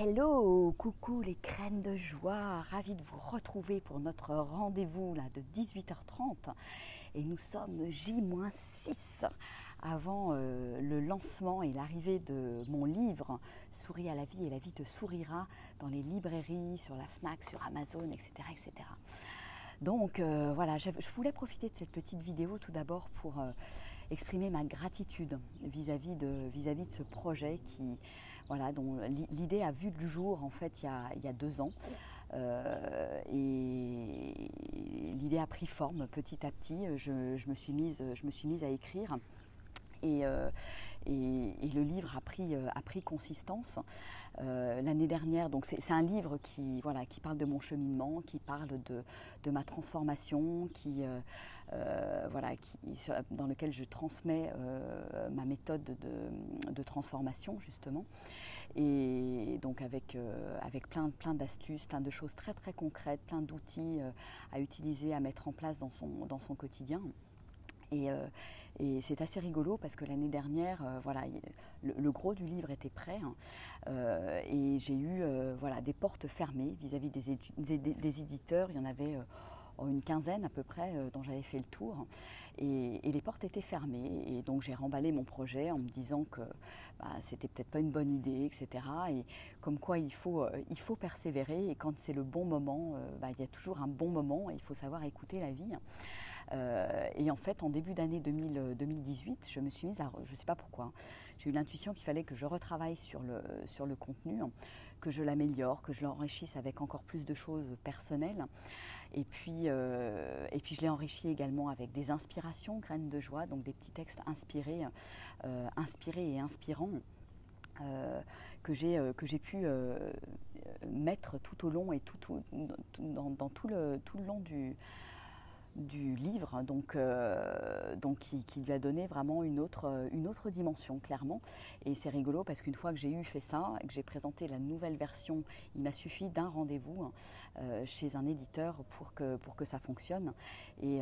Hello, coucou les graines de joie, ravie de vous retrouver pour notre rendez-vous là, de 18h30 et nous sommes J-6 avant le lancement et l'arrivée de mon livre Souris à la vie et la vie te sourira dans les librairies, sur la Fnac, sur Amazon, etc. etc. Donc voilà, je voulais profiter de cette petite vidéo tout d'abord pour exprimer ma gratitude vis-à-vis de ce projet qui, voilà, dont l'idée a vu le jour en fait il y a 2 ans. Et l'idée a pris forme petit à petit. Je me suis mise à écrire. Et le livre a pris consistance l'année dernière. Donc c'est un livre qui parle de mon cheminement, qui parle de ma transformation, dans lequel je transmets ma méthode de transformation justement. Et donc avec plein d'astuces, plein de choses très très concrètes, plein d'outils à utiliser, à mettre en place dans son quotidien. Et c'est assez rigolo parce que l'année dernière, le gros du livre était prêt et j'ai eu des portes fermées vis-à-vis des éditeurs. Il y en avait une quinzaine à peu près dont j'avais fait le tour et les portes étaient fermées. Et donc j'ai remballé mon projet en me disant que c'était peut-être pas une bonne idée, etc. Et comme quoi il faut persévérer et quand c'est le bon moment, il y a toujours un bon moment et il faut savoir écouter la vie. Et en fait, en début d'année 2018, je me suis mise à, je ne sais pas pourquoi, j'ai eu l'intuition qu'il fallait que je retravaille sur le contenu, que je l'améliore, que je l'enrichisse avec encore plus de choses personnelles. Et puis je l'ai enrichi également avec des inspirations, graines de joie, donc des petits textes inspirés et inspirants. Que j'ai pu mettre tout au long et dans tout le long du livre, donc qui lui a donné vraiment une autre dimension, clairement. Et c'est rigolo parce qu'une fois que j'ai fait ça et que j'ai présenté la nouvelle version, il m'a suffi d'un rendez-vous chez un éditeur pour que ça fonctionne. Et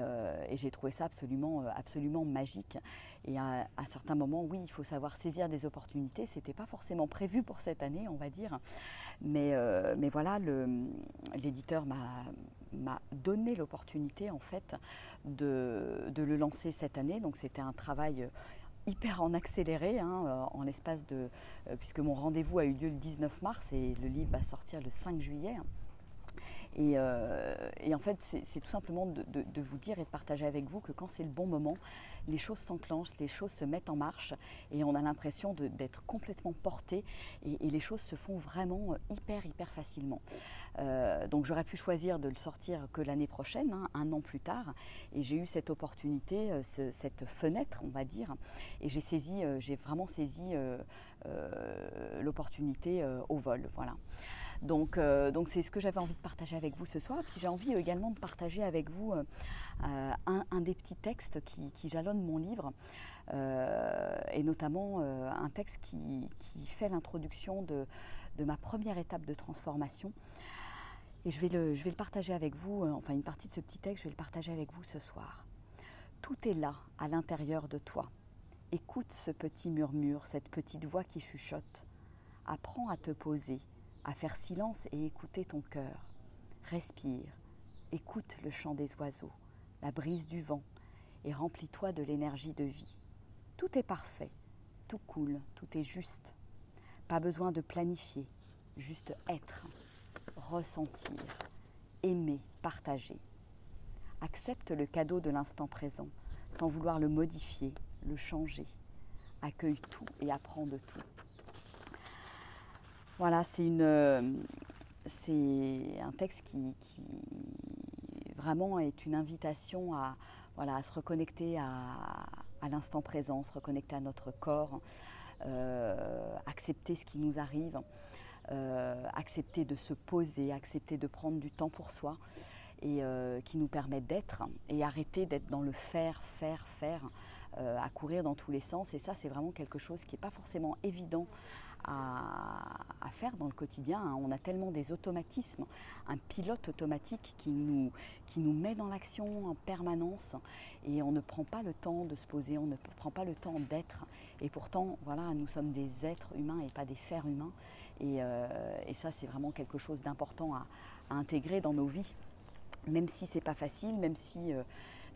j'ai trouvé ça absolument magique. Et à certains moments, oui, il faut savoir saisir des opportunités. C'était pas forcément prévu pour cette année, on va dire. Mais voilà, l'éditeur m'a donné l'opportunité en fait de le lancer cette année. Donc c'était un travail hyper en accéléré, en l'espace de puisque mon rendez-vous a eu lieu le 19 mars et le livre va sortir le 5 juillet. Et en fait, c'est tout simplement de vous dire et de partager avec vous que quand c'est le bon moment, les choses s'enclenchent, les choses se mettent en marche et on a l'impression d'être complètement porté et les choses se font vraiment hyper facilement. Donc j'aurais pu choisir de le sortir que l'année prochaine, un an plus tard, et j'ai eu cette opportunité, cette fenêtre, on va dire, et j'ai vraiment saisi l'opportunité au vol, voilà. Donc c'est ce que j'avais envie de partager avec vous ce soir. Puis j'ai envie également de partager avec vous un des petits textes qui jalonnent mon livre, et notamment un texte qui fait l'introduction de ma première étape de transformation. Et je vais le partager avec vous, enfin une partie de ce petit texte, je vais le partager avec vous ce soir. Tout est là, à l'intérieur de toi. Écoute ce petit murmure, cette petite voix qui chuchote. Apprends à te poser, à faire silence et écouter ton cœur. Respire, écoute le chant des oiseaux, la brise du vent et remplis-toi de l'énergie de vie. Tout est parfait, tout coule, tout est juste. Pas besoin de planifier, juste être, ressentir, aimer, partager. Accepte le cadeau de l'instant présent, sans vouloir le modifier, le changer. Accueille tout et apprends de tout. Voilà, c'est un texte qui vraiment est une invitation à se reconnecter à l'instant présent, se reconnecter à notre corps, accepter ce qui nous arrive, accepter de se poser, accepter de prendre du temps pour soi et qui nous permet d'être et arrêter d'être dans le faire, à courir dans tous les sens. Et ça, c'est vraiment quelque chose qui n'est pas forcément évident à faire dans le quotidien. On a tellement des automatismes, un pilote automatique qui nous met dans l'action en permanence et on ne prend pas le temps de se poser, on ne prend pas le temps d'être Et pourtant, voilà, nous sommes des êtres humains et pas des fers humains. Et ça, c'est vraiment quelque chose d'important à intégrer dans nos vies. Même si c'est pas facile, même si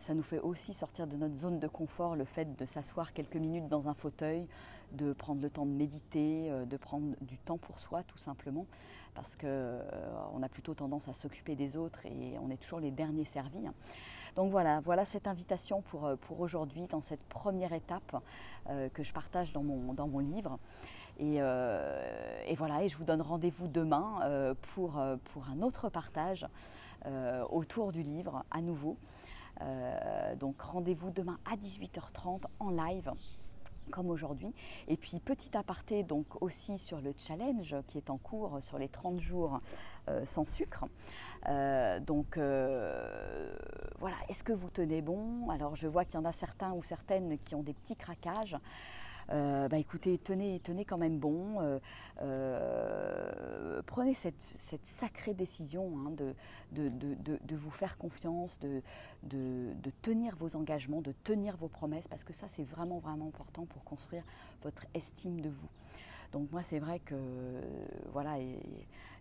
ça nous fait aussi sortir de notre zone de confort, le fait de s'asseoir quelques minutes dans un fauteuil, de prendre le temps de méditer, de prendre du temps pour soi tout simplement, parce qu'on a plutôt tendance à s'occuper des autres et on est toujours les derniers servis. Donc voilà cette invitation pour aujourd'hui, dans cette première étape que je partage dans mon livre. Et voilà, et je vous donne rendez-vous demain pour un autre partage autour du livre à nouveau. Donc rendez-vous demain à 18h30 en live comme aujourd'hui. Et puis petit aparté donc aussi sur le challenge qui est en cours sur les 30 jours sans sucre. Voilà, est-ce que vous tenez bon? Alors je vois qu'il y en a certains ou certaines qui ont des petits craquages. Écoutez, tenez quand même bon, prenez cette sacrée décision hein, de vous faire confiance, de tenir vos engagements, de tenir vos promesses, parce que ça c'est vraiment important pour construire votre estime de vous. Donc moi c'est vrai que voilà, et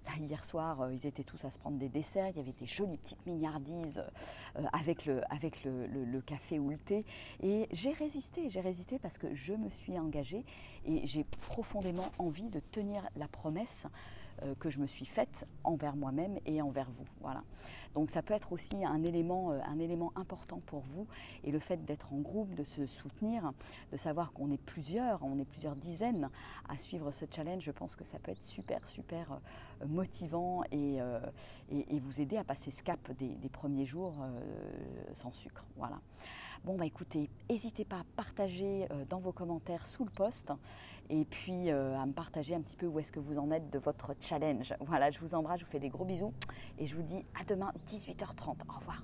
là, hier soir ils étaient tous à se prendre des desserts, il y avait des jolies petites mignardises avec le café ou le thé, et j'ai résisté parce que je me suis engagée et j'ai profondément envie de tenir la promesse que je me suis faite envers moi-même et envers vous. Voilà. Donc ça peut être aussi un élément important pour vous, et le fait d'être en groupe, de se soutenir, de savoir qu'on est plusieurs dizaines à suivre ce challenge, je pense que ça peut être super motivant et vous aider à passer ce cap des premiers jours sans sucre. Voilà. Bon écoutez, n'hésitez pas à partager dans vos commentaires sous le post, et puis à me partager un petit peu où est-ce que vous en êtes de votre challenge. Voilà, je vous embrasse, je vous fais des gros bisous et je vous dis à demain 18h30. Au revoir.